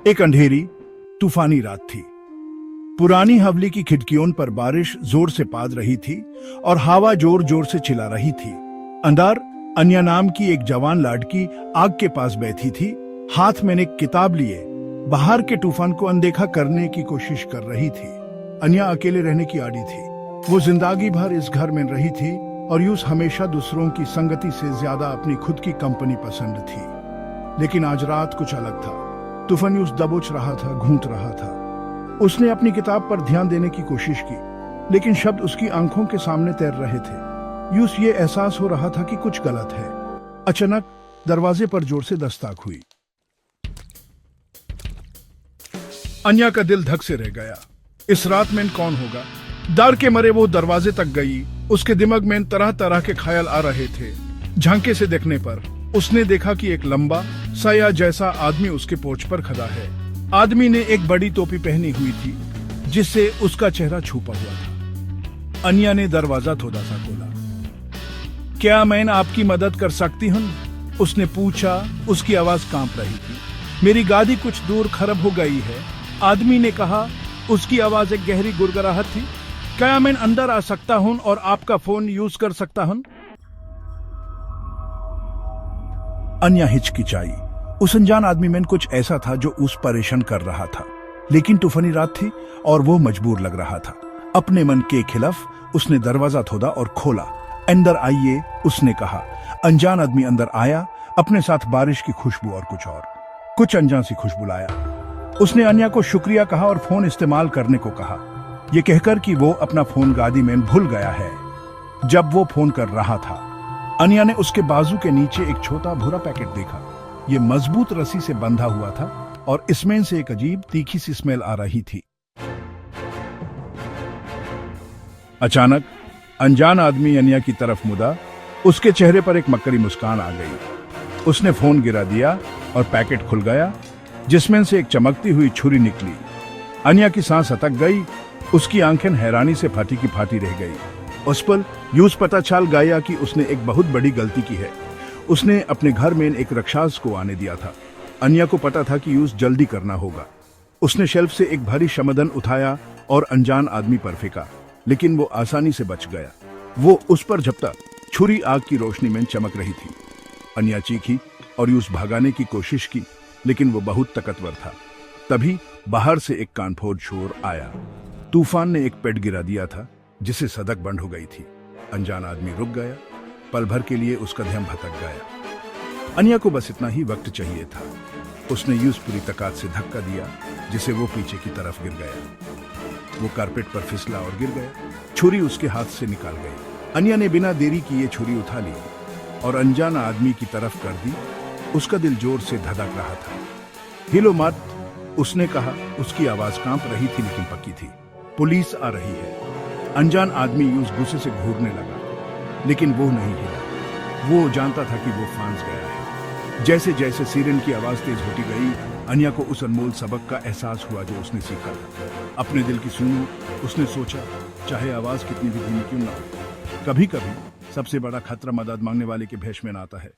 एक अंधेरी तूफानी रात थी। पुरानी हवेली की खिड़कियों पर बारिश जोर से पाद रही थी और हवा जोर जोर से चिल्ला रही थी। अंदर अन्या नाम की एक जवान लड़की आग के पास बैठी थी, हाथ में एक किताब लिए बाहर के तूफान को अनदेखा करने की कोशिश कर रही थी। अन्या अकेले रहने की आदी थी। वो जिंदगी भर इस घर में रही थी और यूं हमेशा दूसरों की संगति से ज्यादा अपनी खुद की कंपनी पसंद थी। लेकिन आज रात कुछ अलग था। तूफान यूं दबोच रहा था, घूंट रहा था। उसने अपनी किताब पर ध्यान देने की कोशिश की, लेकिन शब्द उसकी आंखों के सामने तैर रहे थे। यूं ये एहसास हो रहा था कि कुछ गलत है। अचानक दरवाजे पर जोर से दस्तक हुई। अन्या का दिल धक से रह गया। इस रात में कौन होगा? डर के मरे वो दरवाजे तक गई। उसके दिमाग में तरह तरह के ख्याल आ रहे थे। झांके से देखने पर उसने देखा कि एक लंबा साया जैसा आदमी उसके पोर्च पर खड़ा है। आदमी ने एक बड़ी टोपी पहनी हुई थी जिससे उसका चेहरा छुपा हुआ था। अन्या ने दरवाजा थोड़ा सा खोला। क्या मैं आपकी मदद कर सकती हूँ? उसने पूछा। उसकी आवाज कांप रही थी। मेरी गाड़ी कुछ दूर खराब हो गई है, आदमी ने कहा। उसकी आवाज एक गहरी गुड़गड़ाहट थी। क्या मैं अंदर आ सकता हूं और आपका फोन यूज कर सकता हूं? अन्या हिचकिचाई। उस अनजान आदमी में कुछ ऐसा था जो उस परेशान कर रहा था। लेकिन तूफानी रात थी और वो मजबूर लग रहा था। अपने मन के खिलाफ उसने दरवाजा खोदा और खोला। अंदर आइए, उसने कहा। अनजान आदमी अंदर आया, अपने साथ बारिश की खुशबू और कुछ अनजान सी खुशबू लाया। उसने अन्या को शुक्रिया कहा और फोन इस्तेमाल करने को कहा, ये कहकर कि वो अपना फोन गाड़ी में भूल गया है जब वो फोन कर रहा था। अन्या ने उसके बाजू के नीचे एक छोटा भूरा पैकेट देखा। ये मजबूत रस्सी से बंधा हुआ था और इसमें से एक अजीब तीखी सी स्मेल आ रही थी। अचानक अनजान आदमी अन्या की तरफ मुड़ा। उसके चेहरे पर एक मक्करी मुस्कान आ गई। उसने फोन गिरा दिया और पैकेट खुल गया, जिसमें से एक चमकती हुई छुरी निकली। अन्या की सांस अटक गई। उसकी आंखें हैरानी से फाटी की फाटी रह गई। उस पर यूं पता चल गया कि उसने एक बहुत बड़ी गलती की है। उसने अपने घर में एक राक्षस को आने दिया था। अन्या को पता था कि यूं जल्दी करना होगा। उसने शेल्फ से एक भारी शमदन उठाया और अनजान आदमी पर फेंका, लेकिन वो आसानी से बच गया। वो उस पर झपटा। छुरी आग की रोशनी में चमक रही थी। अन्या चीखी और यूं भागाने की कोशिश की, लेकिन वो बहुत ताकतवर था। तभी बाहर से एक कानफोड़ शोर आया। तूफान ने एक पेड़ गिरा दिया था, जिसे सड़क बंद हो गई थी। अनजान आदमी रुक गया। पल भर के लिए उसका ध्यान भटक गया। अन्या को बस इतना ही वक्त चाहिए था। उसने यूं पूरी ताकत से धक्का दिया जिसे वो पीछे की तरफ गिर गया। वो कारपेट पर फिसला और गिर गया। छुरी उसके हाथ से निकाल गई। अन्या ने बिना देरी किए छुरी उठा ली और अनजान आदमी की तरफ कर दी। उसका दिल जोर से धड़क रहा था। हिलो मत, उसने कहा। उसकी आवाज कांप रही थी लेकिन पक्की थी। पुलिस आ रही है। अनजान आदमी यूं गुस्से से घूरने लगा, लेकिन वो नहीं हिला। वो जानता था कि वो फांस गया है। जैसे जैसे सीरन की आवाज तेज होती गई, अन्या को उस अनमोल सबक का एहसास हुआ जो उसने सीखा। अपने दिल की सुनो, उसने सोचा, चाहे आवाज कितनी भी धीमी क्यों ना हो। कभी कभी सबसे बड़ा खतरा मदद मांगने वाले के भेष में आता है।